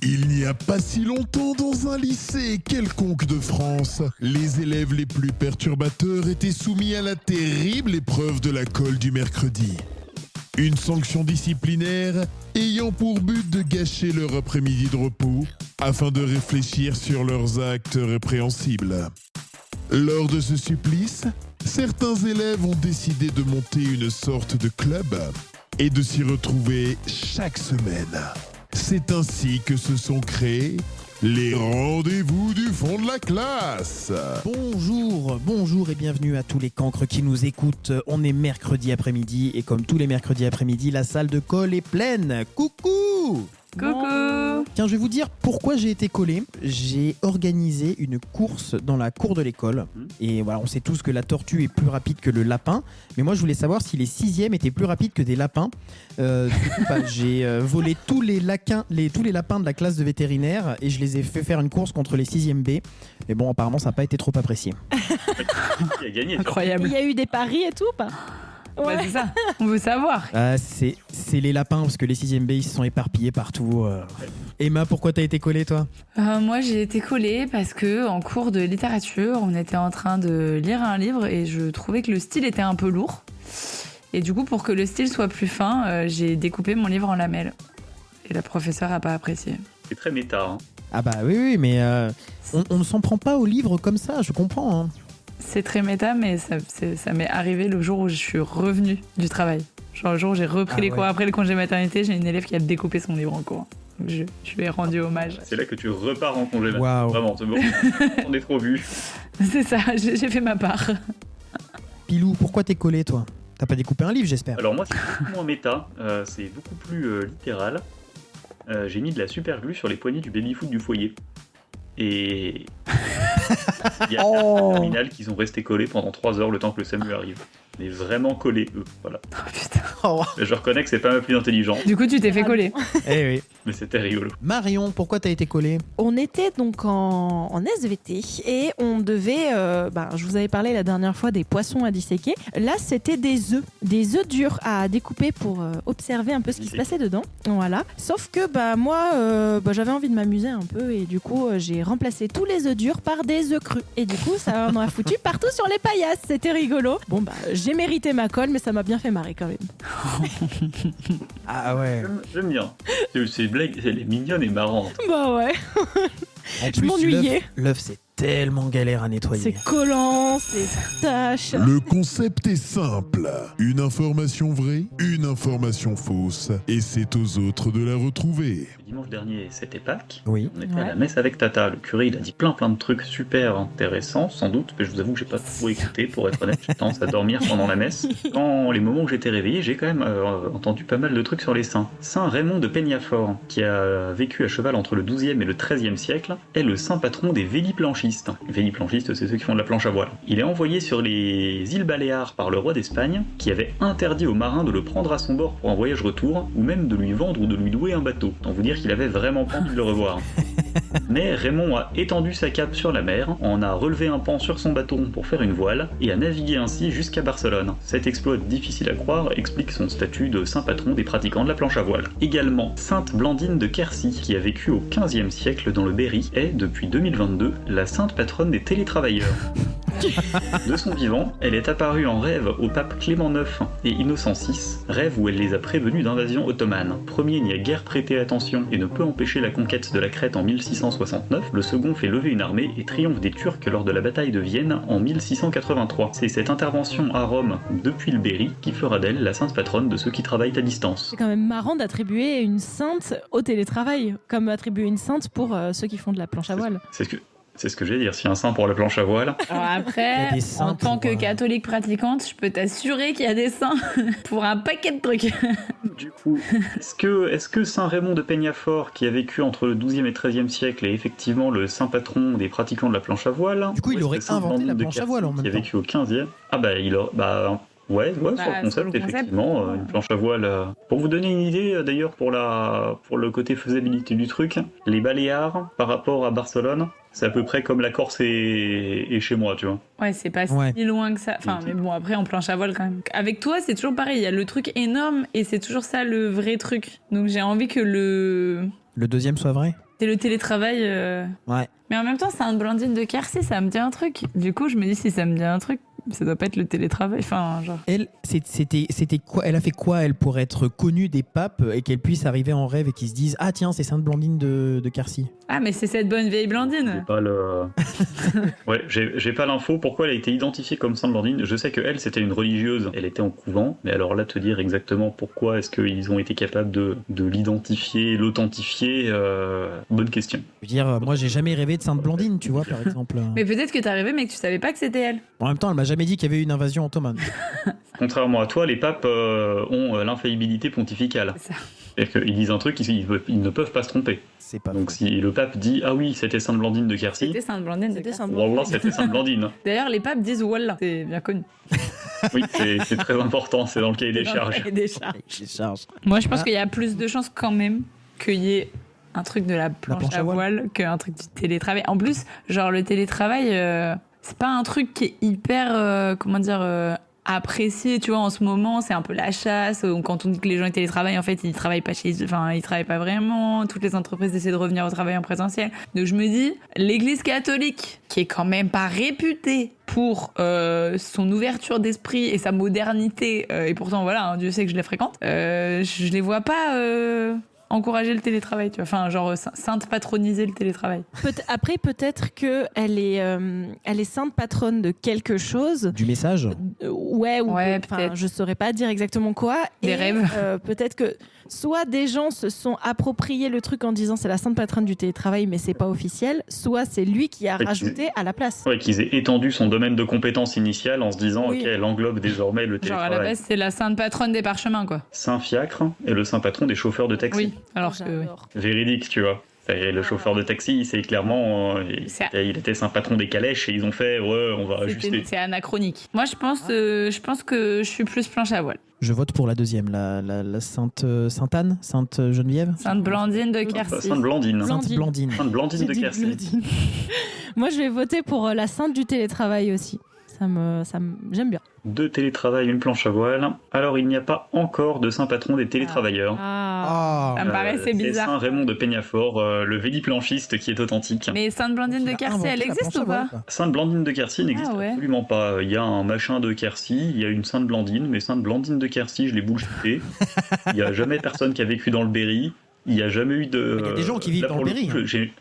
Il n'y a pas si longtemps, dans un lycée quelconque de France, les élèves les plus perturbateurs étaient soumis à la terrible épreuve de la colle du mercredi. Une sanction disciplinaire ayant pour but de gâcher leur après-midi de repos afin de réfléchir sur leurs actes répréhensibles. Lors de ce supplice, certains élèves ont décidé de monter une sorte de club et de s'y retrouver chaque semaine. C'est ainsi que se sont créés les rendez-vous du fond de la classe. Bonjour et bienvenue à tous les cancres qui nous écoutent. On est mercredi après-midi et comme tous les mercredis après-midi, la salle de colle est pleine. Coucou! Coucou! Tiens, je vais vous dire pourquoi j'ai été collé. J'ai organisé une course dans la cour de l'école. Et voilà, on sait tous que la tortue est plus rapide que le lapin. Mais moi, je voulais savoir si les 6e étaient plus rapides que des lapins. Du coup, j'ai volé tous les lapins de la classe de vétérinaire et je les ai fait faire une course contre les 6e B. Mais bon, apparemment, ça n'a pas été trop apprécié. Il a gagné. Incroyable. Il y a eu des paris et tout ou pas? Ouais, c'est ça. On veut savoir. C'est les lapins parce que les 6e B ils se sont éparpillés partout. Emma, pourquoi t'as été collée toi? Moi, j'ai été collée parce que en cours de littérature, on était en train de lire un livre et je trouvais que le style était un peu lourd. Et du coup, pour que le style soit plus fin, j'ai découpé mon livre en lamelles. Et la professeure a pas apprécié. C'est très méta. Hein. Ah bah oui, mais on ne s'en prend pas au livre comme ça, je comprends. Hein. C'est très méta, mais ça m'est arrivé le jour où je suis revenue du travail. Genre le jour où j'ai repris les cours après le congé maternité, j'ai une élève qui a découpé son livre en cours. Donc je lui ai rendu hommage. C'est là que tu repars en congé. Waouh. Vraiment, c'est bon. On est trop vu. C'est ça, j'ai fait ma part. Pilou, pourquoi t'es collé toi? T'as pas découpé un livre, j'espère. Alors moi, c'est beaucoup moins méta. C'est beaucoup plus littéral. J'ai mis de la super glue sur les poignées du baby-foot du foyer. Et il y a des terminales qui sont restés collés pendant 3 heures le temps que le SAMU arrive. Mais vraiment collés, eux. Voilà. Oh putain. Je reconnais que c'est pas ma plus intelligente, Du coup, tu t'es fait coller. Eh oui. mais c'était rigolo. Marion, pourquoi t'as été collée? On était donc en SVT et on devait, je vous avais parlé la dernière fois des poissons à disséquer. Là, c'était des œufs durs à découper pour observer un peu ce qui se passait dedans. Voilà. Sauf que moi, j'avais envie de m'amuser un peu et du coup, j'ai remplacé tous les œufs durs par des œufs crus. Et du coup, ça en a foutu partout sur les paillasses. C'était rigolo. Bon, j'ai mérité ma colle, mais ça m'a bien fait marrer quand même. Ah ouais. J'aime bien. Ces blagues, elle est mignonne et marrante. Bah ouais. En Je plus, m'ennuyais. l'œuf, c'est tellement galère à nettoyer. C'est collant, c'est tâche. Le concept est simple. Une information vraie, une information fausse. Et c'est aux autres de la retrouver. Dimanche dernier, c'était Pâques. Oui. On était à la messe avec Tata. Le curé, il a dit plein de trucs super intéressants, sans doute, mais je vous avoue que j'ai pas trop écouté, pour être honnête. J'ai tendance à dormir pendant la messe. Dans les moments où j'étais réveillé, j'ai quand même entendu pas mal de trucs sur les saints. Saint Raymond de Peñafort, qui a vécu à cheval entre le XIIe et le XIIIe siècle, est le saint patron des véliplanchistes. Les véliplanchistes, c'est ceux qui font de la planche à voile. Il est envoyé sur les îles Baléares par le roi d'Espagne, qui avait interdit aux marins de le prendre à son bord pour un voyage retour, ou même de lui vendre ou de lui louer un bateau. Tant vous dire qu'il avait vraiment pas envie de le revoir. Mais Raymond a étendu sa cape sur la mer, en a relevé un pan sur son bateau pour faire une voile, et a navigué ainsi jusqu'à Barcelone. Cet exploit difficile à croire explique son statut de saint patron des pratiquants de la planche à voile. Également, Sainte Blandine de Quercy, qui a vécu au XVe siècle dans le Berry, est, depuis 2022, la sainte patronne des télétravailleurs. De son vivant, elle est apparue en rêve au pape Clément IX et Innocent VI, rêve où elle les a prévenus d'invasion ottomane. Le premier n'y a guère prêté attention et ne peut empêcher la conquête de la Crète en 1669, le second fait lever une armée et triomphe des Turcs lors de la bataille de Vienne en 1683. C'est cette intervention à Rome depuis le Berry qui fera d'elle la sainte patronne de ceux qui travaillent à distance. C'est quand même marrant d'attribuer une sainte au télétravail, comme attribuer une sainte pour ceux qui font de la planche à voile. C'est ce que j'allais dire, s'il y a un saint pour la planche à voile. Alors Il y après, a des saints en tant pour, que catholique pratiquante, je peux t'assurer qu'il y a des saints pour un paquet de trucs. Du coup, est-ce que Saint Raymond de Peñafort, qui a vécu entre le XIIe et XIIIe siècle, est effectivement le saint patron des pratiquants de la planche à voile? Du coup, il Ou est-ce aurait que Sainte inventé Blandine la de planche à voile en Quercy, même qui a vécu au XVe. Ouais, sur Bah, le concept, sur le concept. effectivement, une planche à voile. Pour vous donner une idée, d'ailleurs, pour le côté faisabilité du truc, les Baléares, par rapport à Barcelone, c'est à peu près comme la Corse et chez moi, tu vois. Ouais, c'est pas Ouais. si loin que ça. Enfin, mais bon, après, en planche à voile quand même. Avec toi, c'est toujours pareil. Il y a le truc énorme et c'est toujours ça le vrai truc. Donc j'ai envie que Le deuxième soit vrai. c'est le télétravail. Ouais. Mais en même temps, c'est un Blandine de Quercy, ça me dit un truc. Du coup, je me dis, si ça me dit un truc, ça doit pas être le télétravail. Enfin, genre. Elle, c'était quoi? Elle a fait quoi, elle, pour être connue des papes et qu'elle puisse arriver en rêve et qu'ils se disent ah tiens, c'est Sainte Blandine de Quercy. Ah, mais c'est cette bonne vieille J'ai Blandine. pas le. Ouais, j'ai pas l'info. Pourquoi elle a été identifiée comme Sainte Blandine? Je sais que elle, c'était une religieuse. Elle était en couvent. Mais alors là, te dire exactement pourquoi est-ce qu'ils ont été capables de l'identifier, l'authentifier, bonne question. Je veux dire, moi, j'ai jamais rêvé de Sainte Blandine, tu vois, par exemple. Mais peut-être que t'es arrivé, mais que tu savais pas que c'était elle. En même temps, elle m'a jamais dit qu'il y avait eu une invasion ottomane. Contrairement à toi, les papes ont l'infaillibilité pontificale. C'est ça. C'est-à-dire qu'ils disent un truc, ils ne peuvent pas se tromper. C'est pas Donc faux. si le pape dit ah oui, c'était Sainte Blandine de Quercy, C'était Sainte Blandine de C'était Quercy. Sainte wallah, c'était Sainte Blandine. D'ailleurs, les papes disent Wallah. C'est bien connu. Oui, c'est très important, c'est dans le cahier des charges. Et des charges. Les charges. Moi, je pense Ah. qu'il y a plus de chances quand même qu'il y ait un truc de la planche à voile qu'un truc du télétravail. En plus, genre le télétravail, c'est pas un truc qui est hyper, apprécié, tu vois, en ce moment. C'est un peu la chasse. Quand on dit que les gens ils télétravaillent, en fait, ils travaillent pas ils travaillent pas vraiment. Toutes les entreprises essaient de revenir au travail en présentiel. Donc je me dis, l'Église catholique, qui est quand même pas réputée pour son ouverture d'esprit et sa modernité, et pourtant voilà, hein, Dieu sait que je les fréquente, je les vois pas encourager le télétravail, tu vois. Enfin, genre sainte patroniser le télétravail. Après, peut-être qu'elle est sainte patronne de quelque chose. Du message. Ouais, peut-être. je saurais pas dire exactement quoi. Des rêves. Peut-être que soit des gens se sont appropriés le truc en disant c'est la sainte patronne du télétravail, mais c'est pas officiel. Soit c'est lui qui a Ouais, rajouté à la place. Ouais, qu'ils aient étendu son domaine de compétences initial en se disant Oui. ok, elle englobe désormais le Genre à la télétravail. base, c'est la sainte patronne des parchemins, quoi. Saint Fiacre est le saint patron des chauffeurs de taxi. Oui, alors que... oui. J'adore. Véridique, tu vois. Et le chauffeur de taxi, c'est clairement, il était saint patron des calèches et ils ont fait ouais, on va ajuster. C'est anachronique. Moi, je pense que je suis plus planche à voile. Je vote pour la deuxième, la Sainte Anne, Sainte Geneviève. Sainte Blandine de Quercy. Sainte Blandine. Sainte Blandine. Sainte Blandine J'ai de dit Quercy. Blandine. Moi, je vais voter pour la sainte du télétravail aussi. J'aime bien. 2 télétravail, une planche à voile. Alors, il n'y a pas encore de saint patron des télétravailleurs. Ah. Ça me paraissait C'est bizarre. Saint Raymond de Peñafort, le véliplanchiste qui est authentique. Mais Sainte Blandine de Quercy, elle existe ou pas? Sainte Blandine de Quercy n'existe Ah ouais. absolument pas. Il y a un machin de Quercy, il y a une Sainte Blandine, mais Sainte Blandine de Quercy, je l'ai bullshité. Il n'y a jamais personne qui a vécu dans le Berry. Il n'y a jamais eu de. Il y a des gens qui vivent là, dans pour le coup, Berry, j'ai-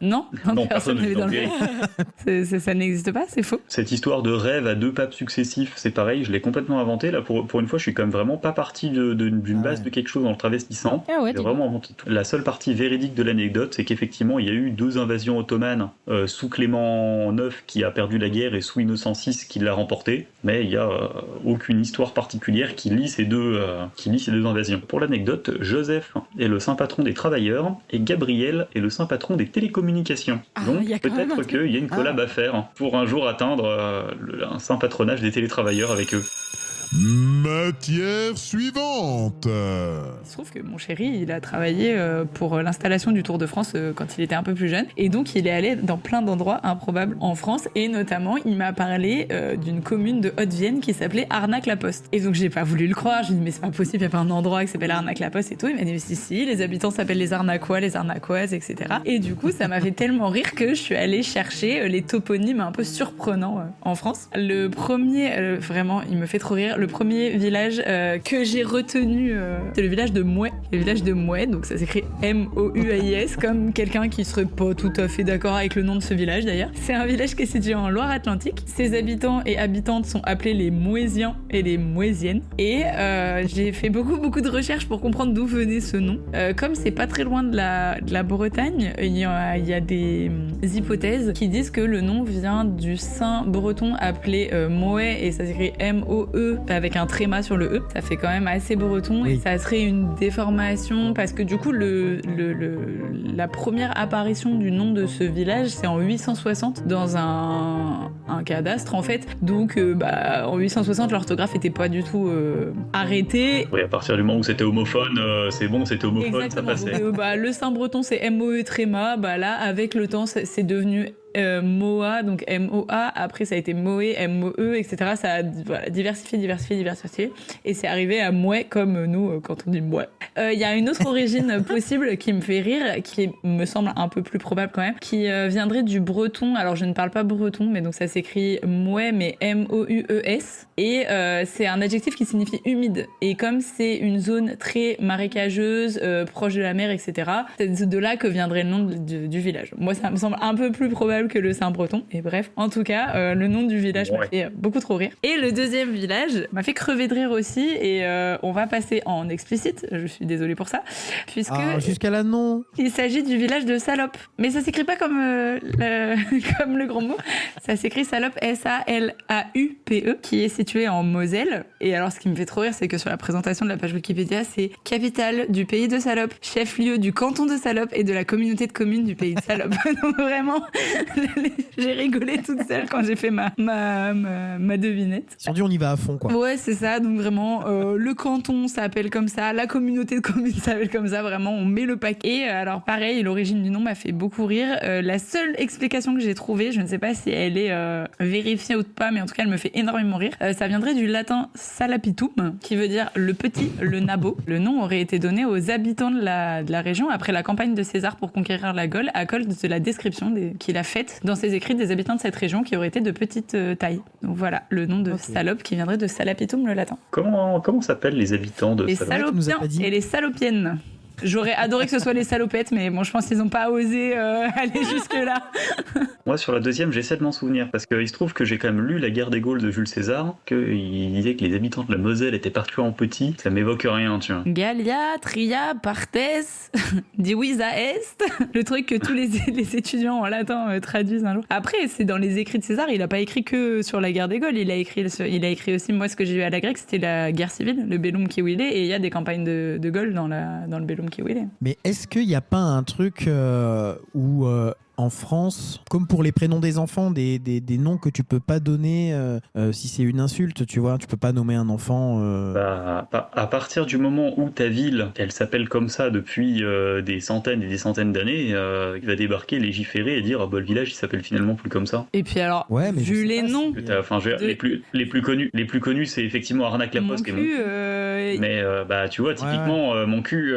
Non, Non, personne ne vit dans le Berry. Ça n'existe pas, c'est faux. Cette histoire de rêve à 2 papes successifs, c'est pareil, je l'ai complètement inventé. Là, pour une fois, je suis quand même vraiment pas parti d'une base ouais. de quelque chose en le travestissant. Ah ouais, J'ai vraiment inventé tout. La seule partie véridique de l'anecdote, c'est qu'effectivement, il y a eu 2 invasions ottomanes sous Clément IX qui a perdu la guerre et sous Innocent VI qui l'a remportée. Mais il n'y a aucune histoire particulière qui lie ces deux invasions. Pour l'anecdote, Joseph est le saint patron des travailleurs et Gabriel est le saint patron des télécommunications. Ah, Donc il y a quand même un peut-être truc. qu'il y a une collab à faire pour un jour atteindre un saint patronage des télétravailleurs avec eux. Matière suivante. Il se trouve que mon chéri, il a travaillé pour l'installation du Tour de France quand il était un peu plus jeune. Et donc, il est allé dans plein d'endroits improbables en France. Et notamment, il m'a parlé d'une commune de Haute-Vienne qui s'appelait Arnac-la-Poste. Et donc, j'ai pas voulu le croire. J'ai dit, mais c'est pas possible, il y a pas un endroit qui s'appelle Arnac-la-Poste et tout. Il m'a dit, mais si, les habitants s'appellent les Arnaquois, les Arnaquoises, etc. Et du coup, ça m'a fait tellement rire que je suis allée chercher les toponymes un peu surprenants en France. Le premier, vraiment, il me fait trop rire. Le premier village que j'ai retenu, c'est le village de Mouais. Le village de Mouais, donc ça s'écrit M-O-U-A-I-S, comme quelqu'un qui serait pas tout à fait d'accord avec le nom de ce village d'ailleurs. C'est un village qui est situé en Loire-Atlantique. Ses habitants et habitantes sont appelés les Mouésiens et les Mouésiennes. Et j'ai fait beaucoup de recherches pour comprendre d'où venait ce nom. Comme c'est pas très loin de la Bretagne, il y a des hypothèses qui disent que le nom vient du saint breton appelé Moé, et ça s'écrit M-O-E avec un tréma sur le E. Ça fait quand même assez breton et Oui. ça serait une déformation parce que du coup la première apparition du nom de ce village c'est en 860 dans un un cadastre en fait. Donc en 860 l'orthographe était pas du tout arrêtée. Oui, à partir du moment où c'était homophone, c'est bon, c'était homophone, Exactement. ça passait. Donc, le saint-breton c'est MOE tréma, là avec le temps c'est devenu MOA, donc MOA, après ça a été MOE, MOE, etc. Ça a diversifié, et c'est arrivé à mouais comme nous quand on dit mouais. Il y a une autre origine possible qui me fait rire, qui me semble un peu plus probable quand même, qui viendrait du breton. Alors je ne parle pas breton, mais donc ça s'écrit mouais, mais M-O-U-E-S, et c'est un adjectif qui signifie humide. Et comme c'est une zone très marécageuse, proche de la mer, etc., c'est de là que viendrait le nom du village. Moi ça me semble un peu plus probable que le Saint-Breton. Et bref, en tout cas, le nom du village m'a fait beaucoup trop rire. Et le deuxième village m'a fait crever de rire aussi. Et on va passer en explicite. Je suis désolée pour ça. Puisque jusqu'à là, non. Il s'agit du village de Salope. Mais ça s'écrit pas comme comme le grand mot. Ça s'écrit Salope, S-A-L-A-U-P-E, qui est situé en Moselle. Et alors, ce qui me fait trop rire, c'est que sur la présentation de la page Wikipédia, c'est capitale du pays de Salope, chef-lieu du canton de Salope et de la communauté de communes du pays de Salope. Donc vraiment, j'ai rigolé toute seule quand j'ai fait ma devinette. Ils ont dit on y va à fond, quoi. Ouais, c'est ça. Donc vraiment, le canton s'appelle comme ça, la communauté de communes s'appelle comme ça. Vraiment, on met le paquet. Alors pareil, l'origine du nom m'a fait beaucoup rire. La seule explication que j'ai trouvée, je ne sais pas si elle est vérifiée ou pas, mais en tout cas, elle me fait énormément rire. Ça viendrait du latin salapitum, qui veut dire le petit, le nabot. Le nom aurait été donné aux habitants de la région après la campagne de César pour conquérir la Gaule, à cause de la description qu'il a faite dans ses écrits des habitants de cette région qui auraient été de petite taille. Donc voilà, le nom de Salope qui viendrait de Salapitum, le latin. Comment s'appellent les habitants de Les Salope? Salopiens et les Salopiennes. J'aurais adoré que ce soit les salopettes, mais bon, je pense qu'ils n'ont pas osé aller jusque-là. Moi, sur la deuxième, j'essaie de m'en souvenir, parce qu'il se trouve que j'ai quand même lu La guerre des Gaules de Jules César, qu'il disait que les habitants de la Moselle étaient partout en petit. Ça m'évoque rien, tu vois. Gallia, Tria, Partes, Divisa Est, le truc que tous les étudiants en latin traduisent un jour. Après, c'est dans les écrits de César, il a pas écrit que sur la guerre des Gaules, il a écrit aussi, moi, ce que j'ai vu à la grecque, c'était la guerre civile, le Bellum Kiwile, et il y a des campagnes de Gaulle dans le Bellum Kiwile. Mais est-ce qu'il n'y a pas un truc où en France, comme pour les prénoms des enfants, des noms que tu peux pas donner si c'est une insulte, tu vois, tu peux pas nommer un enfant. À partir du moment où ta ville, elle s'appelle comme ça depuis des centaines et des centaines d'années, il va débarquer, légiférer et dire le village il s'appelle finalement plus comme ça. Et puis alors, mais vu les noms, les plus connus, c'est effectivement Arnaque-la-Poste et Mon Cul. Mais tu vois, typiquement Mon Cul,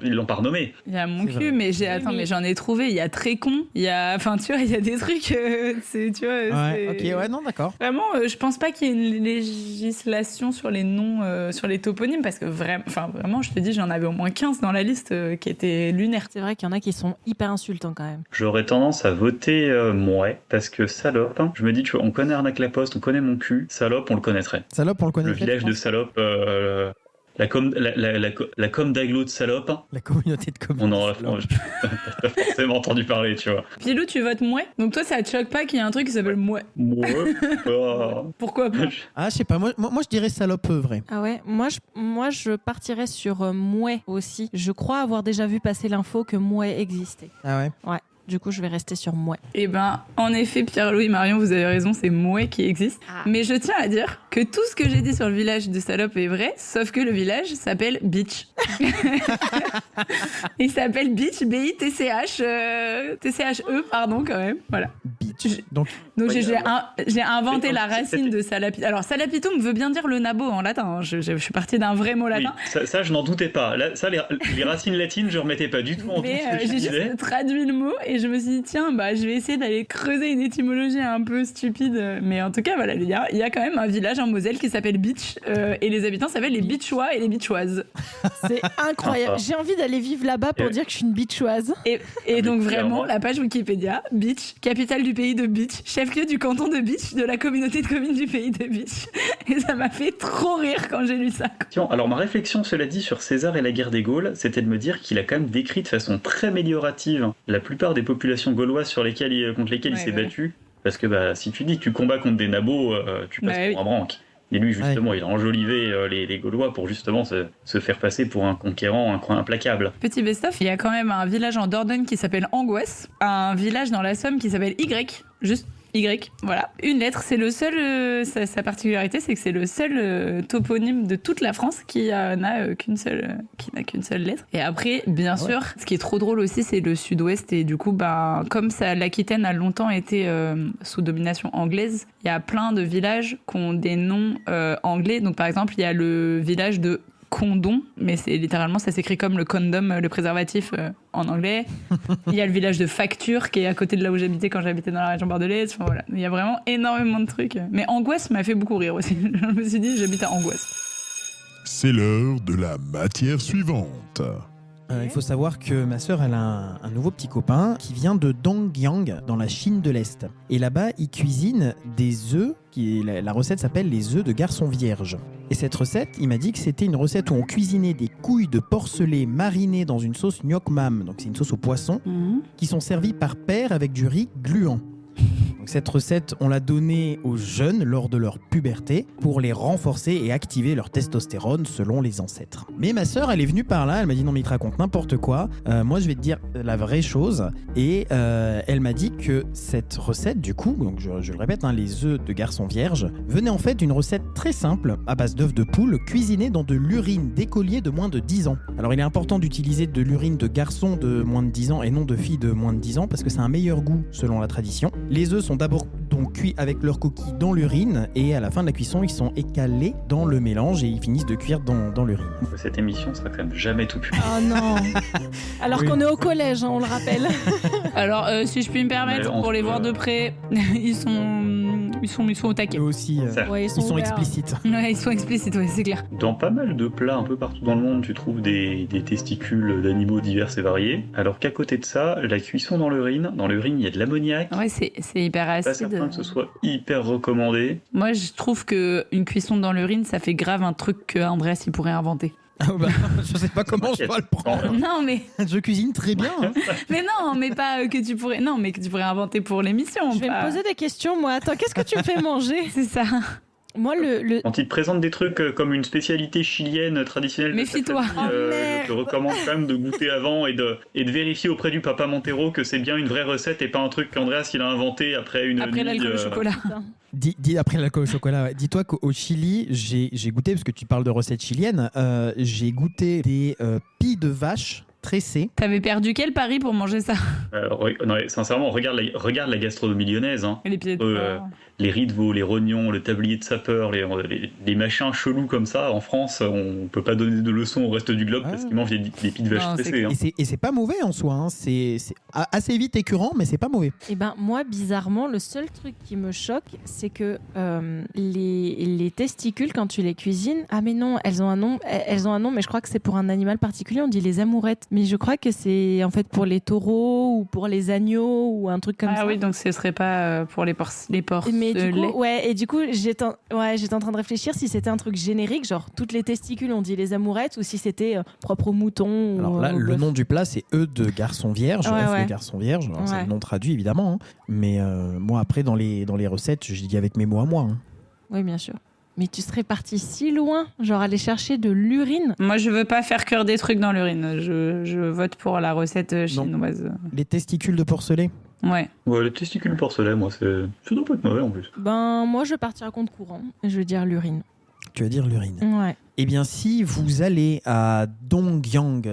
ils l'ont pas renommé. Il y a Mon Cul, mais mais j'en ai trouvé. Il y a Très Con. Il y a, tu vois, il y a des trucs, tu vois. Non, d'accord. Vraiment, je pense pas qu'il y ait une législation sur les noms, sur les toponymes, parce que vraiment, je te dis, j'en avais au moins 15 dans la liste qui étaient lunaires. C'est vrai qu'il y en a qui sont hyper insultants quand même. J'aurais tendance à voter mouais, parce que Salope, je me dis, tu vois, on connaît Arnaque-la-Poste, on connaît Mon Cul, Salope, on le connaîtrait. Salope, on le connaît. Le village de Salope, la com d'agglo de Salope. La communauté de communes. On en a forcément entendu parler, tu vois. Pilou, tu votes mouais. Donc toi, ça te choque pas qu'il y ait un truc qui s'appelle mouais? Mouais. Pourquoi pas? Je sais pas. Moi, je dirais Salope vrai. Ah ouais, moi je partirais sur mouais aussi. Je crois avoir déjà vu passer l'info que mouais existait. Ah ouais. Ouais. Du coup, je vais rester sur mouais. Eh ben, en effet, Pierre-Louis, Marion, vous avez raison, c'est mouais qui existe. Mais je tiens à dire que tout ce que j'ai dit sur le village de Salope est vrai, sauf que le village s'appelle Beach. Il s'appelle Beach, B-I-T-C-H, T-C-H-E, pardon, quand même. Voilà. Beach. Donc j'ai inventé la racine de Salapitum. Alors, Salapitum veut bien dire le nabot en latin. Hein. Je suis partie d'un vrai mot latin. Oui, ça je n'en doutais pas. Là, ça, les racines latines, je remettais pas du tout en doute ce que je disais. J'ai juste traduit le mot et je me suis dit, tiens, je vais essayer d'aller creuser une étymologie un peu stupide. Mais en tout cas, voilà, il y a quand même un village en Moselle qui s'appelle Beach et les habitants s'appellent les Beachois et les Beachoises. C'est incroyable. J'ai envie d'aller vivre là-bas pour dire que je suis une Beachoise. Et donc vraiment, la page Wikipédia, Beach, capitale du pays de Beach, chef-lieu du canton de Beach, de la communauté de communes du pays de Beach. Et ça m'a fait trop rire quand j'ai lu ça. Alors ma réflexion, cela dit, sur César et la guerre des Gaules, c'était de me dire qu'il a quand même décrit de façon très améliorative la plupart des populations gauloises contre lesquelles il s'est battu. Parce que si tu dis que tu combats contre des nabots, tu passes pour un branque. Et lui, justement, il a enjolivé les Gaulois pour justement se faire passer pour un conquérant implacable. Petit best-of, il y a quand même un village en Dordogne qui s'appelle Angoisse, un village dans la Somme qui s'appelle Y, juste Y, voilà. Une lettre, c'est le seul. Sa particularité, c'est que c'est le seul toponyme de toute la France qui n'a qu'une seule lettre. Et après, bien sûr, ce qui est trop drôle aussi, c'est le Sud-Ouest. Et du coup, comme l'Aquitaine a longtemps été sous domination anglaise, il y a plein de villages qui ont des noms anglais. Donc, par exemple, il y a le village de Condom, mais c'est littéralement, ça s'écrit comme le condom, le préservatif en anglais. Il y a le village de Facture qui est à côté de là où j'habitais quand j'habitais dans la région bordelaise. Enfin, voilà. Il y a vraiment énormément de trucs. Mais Angoisse m'a fait beaucoup rire aussi. Je me suis dit, j'habite à Angoisse. C'est l'heure de la matière suivante. Il faut savoir que ma sœur, elle a un nouveau petit copain qui vient de Dongyang, dans la Chine de l'Est. Et là-bas, il cuisine des œufs, la recette s'appelle les œufs de garçon vierge. Et cette recette, il m'a dit que c'était une recette où on cuisinait des couilles de porcelet marinées dans une sauce gnoc mam, donc c'est une sauce au poisson, qui sont servies par paire avec du riz gluant. Donc cette recette, on l'a donnée aux jeunes lors de leur puberté pour les renforcer et activer leur testostérone selon les ancêtres. Mais ma sœur, elle est venue par là, elle m'a dit non mais il te raconte n'importe quoi, moi je vais te dire la vraie chose. Et elle m'a dit que cette recette du coup, donc je le répète, les œufs de garçon vierge, venait en fait d'une recette très simple à base d'œufs de poule cuisinés dans de l'urine d'écoliers de moins de 10 ans. Alors il est important d'utiliser de l'urine de garçons de moins de 10 ans et non de filles de moins de 10 ans parce que c'est un meilleur goût selon la tradition. Les œufs sont d'abord donc cuits avec leur coquille dans l'urine et à la fin de la cuisson, ils sont écalés dans le mélange et ils finissent de cuire dans l'urine. Cette émission sera quand même jamais tout public. Oh non. Alors qu'on est au collège, on le rappelle. Alors, si je puis me permettre, pour les voir de près, ils sont au taquet. Eux aussi, Ouais, ils sont ouverts. explicites. Ouais, ils sont explicites, ouais, c'est clair. Dans pas mal de plats un peu partout dans le monde, tu trouves des testicules d'animaux divers et variés. Alors qu'à côté de ça, la cuisson dans l'urine, il y a de l'ammoniac. Ouais, c'est hyper Pas acide. certain que ce soit hyper recommandé. Moi, je trouve qu'une cuisson dans l'urine, ça fait grave un truc que Andreas, il pourrait inventer. Je sais pas comment je dois le prendre. Non, mais Je cuisine très bien. mais pas que tu pourrais. Non, mais que tu pourrais inventer pour l'émission. Je vais pas- me poser des questions, moi. Attends, qu'est-ce que tu me fais manger? C'est ça. Moi, le... Quand ils te présentent des trucs comme une spécialité chilienne traditionnelle, de ta Méfie-toi. famille, Oh, je te merde. recommande quand même de goûter avant et de vérifier auprès du papa Montero que c'est bien une vraie recette et pas un truc qu'Andreas il a inventé après une Après nuit, l'alcool au chocolat. Dis après l'alcool au chocolat, ouais. Dis-toi qu'au Chili, j'ai goûté, parce que tu parles de recettes chiliennes, j'ai goûté des pies de vache tressées. T'avais perdu quel pari pour manger ça? Non, sincèrement, regarde la gastronomie lyonnaise. Hein. Les pieds de porc. Les riz de veau, les rognons, le tablier de sapeur, les machins chelous comme ça, en France, on peut pas donner de leçons au reste du globe parce qu'ils mangent des pieds de vache Non, c'est tressées. Hein. Et c'est pas mauvais en soi, hein. C'est assez vite écœurant, mais c'est pas mauvais. Eh ben, moi, bizarrement, le seul truc qui me choque, c'est que les testicules, quand tu les cuisines, ah mais non, elles ont un nom, mais je crois que c'est pour un animal particulier, on dit les amourettes. Mais je crois que c'est en fait pour les taureaux ou pour les agneaux ou un truc comme ça. Ah oui, donc ce serait pas pour les porcs. Mais de lait. du coup, j'étais en train de réfléchir si c'était un truc générique, genre toutes les testicules, on dit les amourettes, ou si c'était propre aux moutons. Alors là, ou au le bœuf. nom du plat, c'est œufs de garçon vierge. Ouais, œufs ouais. de garçon vierge. Alors, c'est Ouais. le nom traduit, évidemment. Hein. Mais moi, après, dans les recettes, je dis avec mes mots à moi. Hein. Oui, bien sûr. Mais tu serais parti si loin, genre aller chercher de l'urine. Moi, je veux pas faire cuire des trucs dans l'urine. Je vote pour la recette chinoise. Les testicules de porcelet. Ouais. Ouais, les testicules porcelain, moi, ça doit pas être mauvais en plus. Ben, moi, je partirais contre courant. Je veux dire l'urine. Tu vas dire l'urine. Ouais. Eh bien, si vous allez à Dongyang,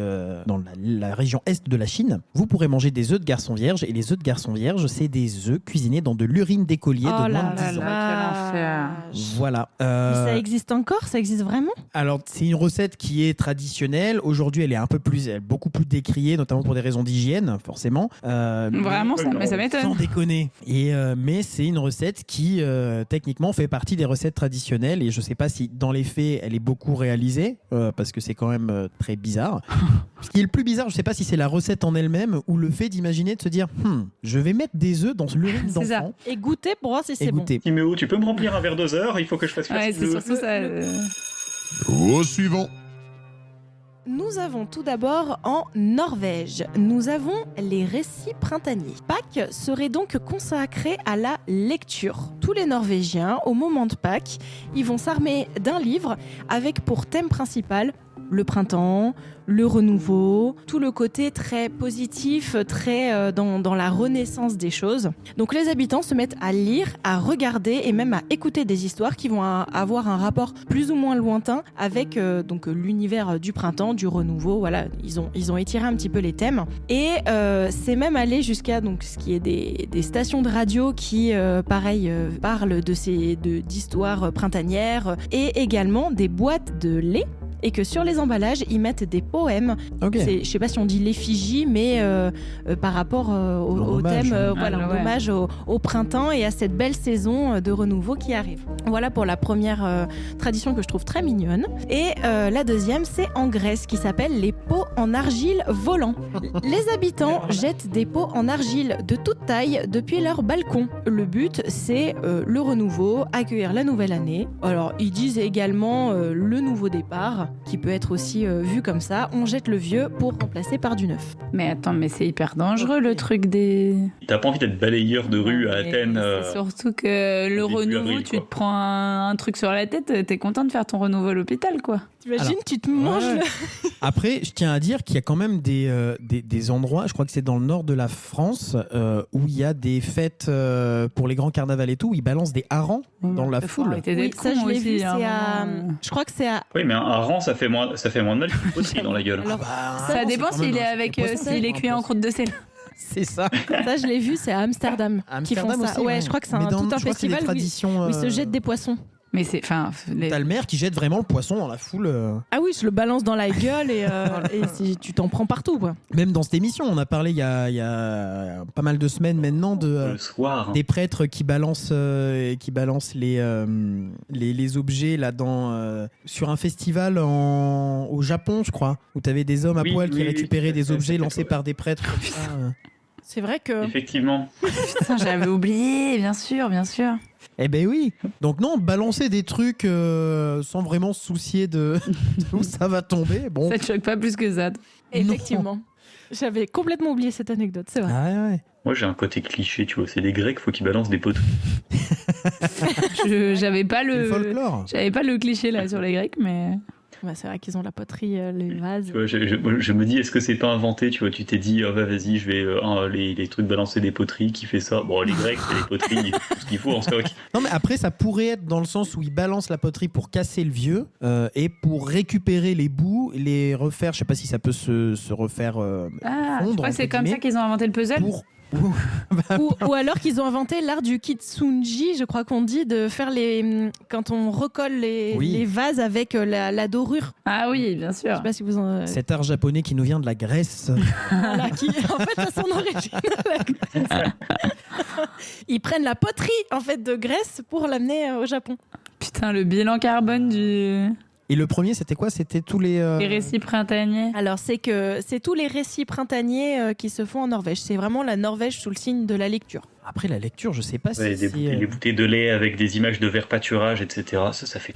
dans la région est de la Chine, vous pourrez manger des œufs de garçon vierge. Et les œufs de garçon vierge, c'est des œufs cuisinés dans de l'urine d'écolier de moins de 10 ans. quel enfer. Voilà. Mais ça existe encore? Ça existe vraiment? Alors, c'est une recette qui est traditionnelle. Aujourd'hui, elle est beaucoup plus décriée, notamment pour des raisons d'hygiène, forcément. Vraiment, mais ça m'étonne. Sans déconner. Mais c'est une recette qui, techniquement, fait partie des recettes traditionnelles. Et je sais pas si, dans les faits, elle est beaucoup réalisée, parce que c'est quand même très bizarre. Ce qui est le plus bizarre, je sais pas si c'est la recette en elle-même ou le fait d'imaginer, de se dire, je vais mettre des œufs dans l'urine C'est ça. d'enfant. Et goûter pour voir si Et c'est bon. goûter. Timéo, tu peux me remplir un verre 2 heures? Il faut que je fasse Ouais, faire c'est surtout ça. Au suivant. Nous avons tout d'abord en Norvège, nous avons les récits printaniers. Pâques serait donc consacré à la lecture. Tous les Norvégiens, au moment de Pâques, ils vont s'armer d'un livre avec pour thème principal le printemps, le renouveau, tout le côté très positif, très dans la renaissance des choses. Donc les habitants se mettent à lire, à regarder et même à écouter des histoires qui vont avoir un rapport plus ou moins lointain avec donc l'univers du printemps, du renouveau. Voilà, ils ont étiré un petit peu les thèmes et c'est même allé jusqu'à donc ce qui est des stations de radio qui parlent d'histoires printanières et également des boîtes de lait. Et que sur les emballages, ils mettent des poèmes. Ok. Je sais pas si on dit l'effigie, mais par rapport au hommage, thème, ouais. en hommage au printemps et à cette belle saison de renouveau qui arrive. Voilà pour la première tradition que je trouve très mignonne. Et la deuxième, c'est en Grèce, qui s'appelle les pots en argile volants. Les habitants jettent des pots en argile de toute taille depuis leur balcon. Le but, c'est le renouveau, accueillir la nouvelle année. Alors, ils disent également le nouveau départ, qui peut être aussi vu comme ça. On jette le vieux pour remplacer par du neuf. Mais attends, mais c'est hyper dangereux le truc des. T'as pas envie d'être balayeur de rue à Mais Athènes. c'est surtout que le au début renouveau, avril, tu quoi. te prends un truc sur la tête, t'es content de faire ton renouveau à l'hôpital, quoi. T'imagines, Alors, tu te manges ouais. Après, je tiens à dire qu'il y a quand même des endroits, je crois que c'est dans le nord de la France, où il y a des fêtes pour les grands carnavals et tout, où ils balancent des harengs dans la Faut foule. arrêter Oui, d'être ça con je l'ai aussi, vu, à un c'est à... moment. Je crois que c'est à... Oui, mais un rang, ça fait moins de mal qu'une poterie dans la gueule. Alors, Ça dépend s'il est avec, s'il est cuit en croûte de sel. C'est ça. ça je l'ai vu, c'est à Amsterdam, qui font Amsterdam ça. aussi, ouais, je crois que c'est Mais tout un je crois que c'est des festival où traditions. ils se jettent des poissons. Mais c'est. Enfin. T'as le maire qui jette vraiment le poisson dans la foule. Ah oui, je le balance dans la gueule et tu t'en prends partout, quoi. Même dans cette émission, on a parlé il y a pas mal de semaines maintenant de Le soir. des prêtres qui balancent les objets là sur un festival au Japon, je crois, où t'avais des hommes à Oui, poil qui oui, récupéraient des ça, objets ça, lancés ouais. par des prêtres. Comme ça. C'est vrai que... Effectivement. Putain, j'avais oublié, bien sûr, bien sûr. Eh ben oui. Donc non, balancer des trucs sans vraiment se soucier de où ça va tomber. Bon. Ça te choque pas plus que ça. Effectivement. J'avais complètement oublié cette anecdote, c'est vrai. Ah ouais. Moi, j'ai un côté cliché, tu vois. C'est des Grecs, faut qu'ils balancent des poteries. J'avais pas C'est le folklore. J'avais pas le cliché là sur les Grecs, mais. Ouais, c'est vrai qu'ils ont la poterie, les vases. Tu vois, je me dis, est-ce que c'est pas inventé, tu vois. Tu t'es dit, vas-y, je vais les trucs balancer des poteries, qui fait ça. Bon, les Grecs, c'est les poteries, ils font tout ce qu'il faut en stock. Non mais après ça pourrait être dans le sens où ils balancent la poterie pour casser le vieux et pour récupérer les bouts, les refaire. Je sais pas si ça peut se refaire. Ah, je fondre, crois que c'est entre comme ça guillemets, qu'ils ont inventé le puzzle. pour. Ou alors qu'ils ont inventé l'art du kitsunji, je crois qu'on dit, de faire quand on recolle les vases avec la dorure. Ah oui, bien Je sûr. sais pas si vous en... Cet art japonais qui nous vient de la Grèce. Voilà, qui en fait a son origine à la Grèce. Ils prennent la poterie en fait de Grèce pour l'amener au Japon. Putain, le bilan carbone du. Et le premier, c'était quoi? C'était tous les. Les récits printaniers. Alors c'est tous les récits printaniers qui se font en Norvège. C'est vraiment la Norvège sous le signe de la lecture. Après la lecture, je sais pas Ouais, si. les bouteilles de lait avec des images de verre pâturage, etc. Ça fait.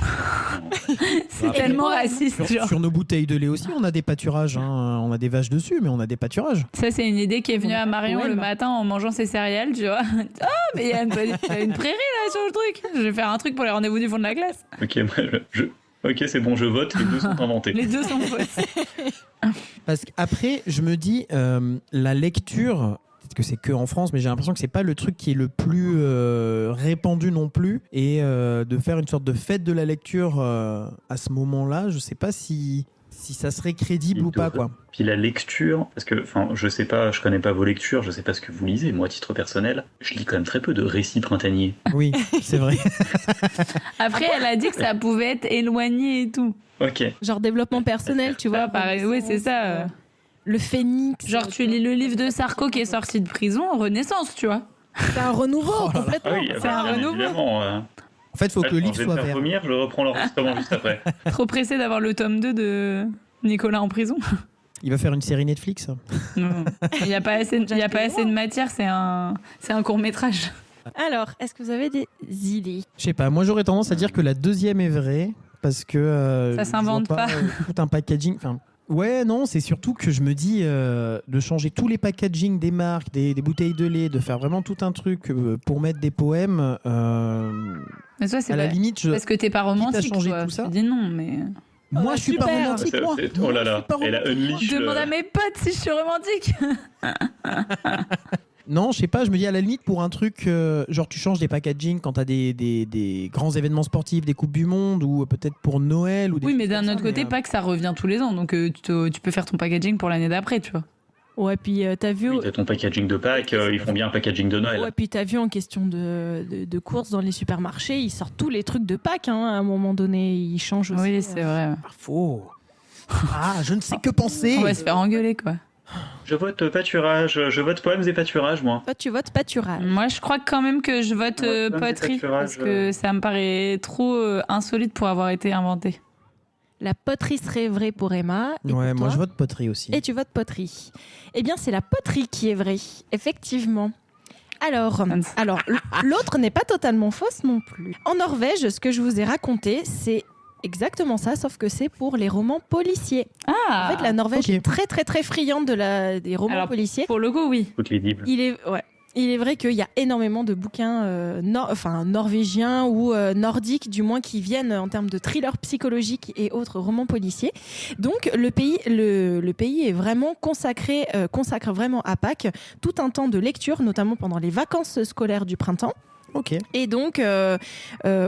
C'est tellement raciste, genre. Sur nos bouteilles de lait aussi, on a des pâturages. Hein. On a des vaches dessus, mais on a des pâturages. Ça, c'est une idée qui est venue à Marion le matin en mangeant ses céréales, tu vois. Ah, mais il y a une prairie là sur le truc. Je vais faire un truc pour les rendez-vous du fond de la classe. Ok, ok, c'est bon, je vote. Les deux sont inventés. Les deux sont fausses. Parce qu'après, je me dis, la lecture, peut-être que c'est que en France, mais j'ai l'impression que c'est pas le truc qui est le plus répandu non plus. Et de faire une sorte de fête de la lecture à ce moment-là, je sais pas si ça serait crédible ou pas, quoi. Puis la lecture, parce que, je sais pas, je connais pas vos lectures, je sais pas ce que vous lisez. Moi, à titre personnel, je lis quand même très peu de récits printaniers. Oui, c'est vrai. Après, elle a dit que ça pouvait être éloigné et tout. Ok. Genre développement personnel, tu vois. Pareil, oui, c'est ça. Le phénix. Genre, tu lis le livre de Sarko qui est sorti de prison, Renaissance, tu vois. C'est un renouveau complètement. Ah oui, C'est un bien renouveau. évidemment. En fait, il faut que le livre je vais soit me faire vert. vomir, je le reprends l'enregistrement juste après. Trop pressé d'avoir le tome 2 de Nicolas en prison. Il va faire une série Netflix. Non. Il n'y a pas assez de matière, c'est un court-métrage. Alors, est-ce que vous avez des idées? Je sais pas, moi j'aurais tendance à dire que la deuxième est vraie, parce que... Ça je s'invente vois pas. Tout un packaging... Ouais, non, c'est surtout que je me dis de changer tous les packaging des marques, des bouteilles de lait, de faire vraiment tout un truc pour mettre des poèmes. Mais toi, c'est À la pas... limite, parce que t'es pas romantique, changer toi. tout ça. Tu dis non, mais... Moi, je suis pas super. romantique, moi. Oh là là, Moi, je suis pas elle a romantique. unleash. Demande à mes potes si je suis romantique. Non, je sais pas, je me dis à la limite pour un truc, genre tu changes des packaging quand t'as des grands événements sportifs, des Coupes du Monde, ou peut-être pour Noël. Ou des Oui, choses mais d'un comme ça, autre côté, pas que ça revient tous les ans. Donc tu peux faire ton packaging pour l'année d'après, tu vois. Ouais, puis t'as vu. Oui, t'as ton packaging de Pâques, ils font bien un packaging de Noël. Ouais, puis t'as vu en question de courses dans les supermarchés, ils sortent tous les trucs de Pâques, hein, à un moment donné, ils changent aussi. Oui, c'est vrai. Pas faux. Ah, je ne sais que penser. On va se faire engueuler, quoi. Je vote pâturage, je vote poèmes et pâturage, moi. Toi, tu votes pâturage. Moi, je crois quand même que je vote Ouais, même poterie, des pâturages, parce que ça me paraît trop insolite pour avoir été inventé. La poterie serait vraie pour Emma. Et Ouais, pour moi toi je vote poterie aussi. Et tu votes poterie. Eh bien, c'est la poterie qui est vraie, effectivement. Alors, l'autre n'est pas totalement fausse non plus. En Norvège, ce que je vous ai raconté, c'est exactement ça, sauf que c'est pour les romans policiers. Ah, En fait, la Norvège ok. est très très très friande des romans Alors, policiers. pour le coup, oui. Faut qu'il est libre. Il est vrai qu'il y a énormément de bouquins norvégiens ou nordiques, du moins, qui viennent en termes de thrillers psychologiques et autres romans policiers. Donc, le pays est vraiment consacre vraiment à Pâques tout un temps de lecture, notamment pendant les vacances scolaires du printemps. Ok. Et donc,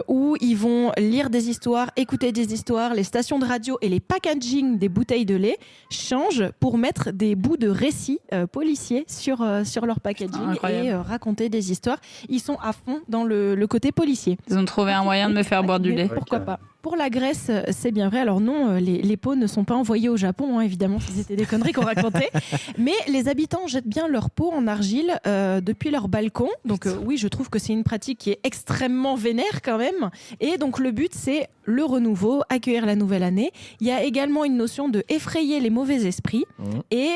où ils vont lire des histoires, écouter des histoires, les stations de radio et les packaging des bouteilles de lait changent pour mettre des bouts de récits policiers sur leur packaging Incroyable. et raconter des histoires. Ils sont à fond dans le côté policier. Ils ont trouvé un moyen de me faire boire du lait. Pourquoi pas. Pour la Grèce, c'est bien vrai. Alors non, les pots ne sont pas envoyés au Japon, hein, évidemment, si c'était des conneries qu'on racontait. Mais les habitants jettent bien leurs pots en argile depuis leur balcon. Donc oui, je trouve que c'est une pratique qui est extrêmement vénère quand même. Et donc le but, c'est le renouveau, accueillir la nouvelle année. Il y a également une notion de effrayer les mauvais esprits et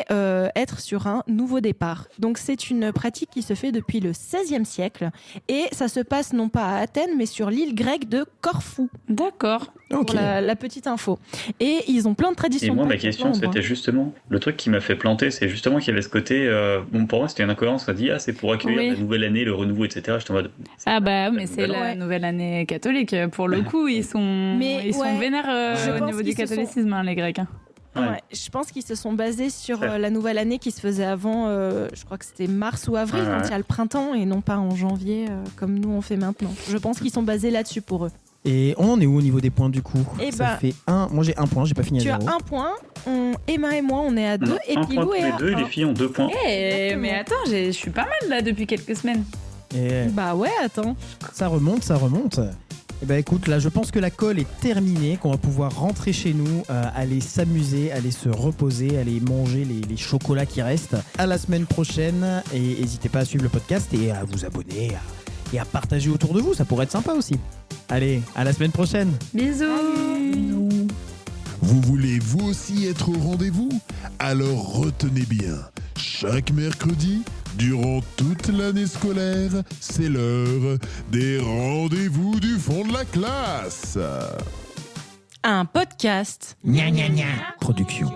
être sur un nouveau départ. Donc c'est une pratique qui se fait depuis le XVIe siècle. Et ça se passe non pas à Athènes, mais sur l'île grecque de Corfou. D'accord. Ok. Pour la petite info. Et ils ont plein de traditions. Et moi, ma Pâques, question, plein c'était justement, le truc qui m'a fait planter, c'est justement qu'il y avait ce côté, bon, pour moi, c'était une incohérence, on a dit, c'est pour accueillir Oui. la nouvelle année, le renouveau, etc. J'étais en mode, Ah bah, mais c'est nouvelle la année. nouvelle année catholique. Pour le coup, ils sont ouais, vénères je au pense niveau du qu'ils se sont- catholicisme, hein, les Grecs. hein. Ouais, je pense qu'ils se sont basés sur Ouais. la nouvelle année qui se faisait avant, je crois que c'était mars ou avril, Ouais, quand ouais. il y a le printemps, et non pas en janvier, comme nous on fait maintenant. Je pense qu'ils sont basés là-dessus pour eux. Et on en est où au niveau des points du coup? Eh Ça ben, fait 1. Moi j'ai 1 point, j'ai pas fini Tu à as 0. un point, Emma et moi on est à 2, et un point Pilou tous est les à deux, et 1. les filles ont 2 points. Eh, mais attends, je suis pas mal là depuis quelques semaines. Et Bah ouais, attends. ça remonte, ça remonte. Et ben écoute, là je pense que la colle est terminée, qu'on va pouvoir rentrer chez nous, aller s'amuser, aller se reposer, aller manger les chocolats qui restent. À la semaine prochaine, et n'hésitez pas à suivre le podcast et à vous abonner et à partager autour de vous, ça pourrait être sympa aussi. Allez, à la semaine prochaine. Bisous. Vous voulez vous aussi être au rendez-vous? Alors retenez bien, chaque mercredi, durant toute l'année scolaire, c'est l'heure des rendez-vous du fond de la classe. Un podcast. Production.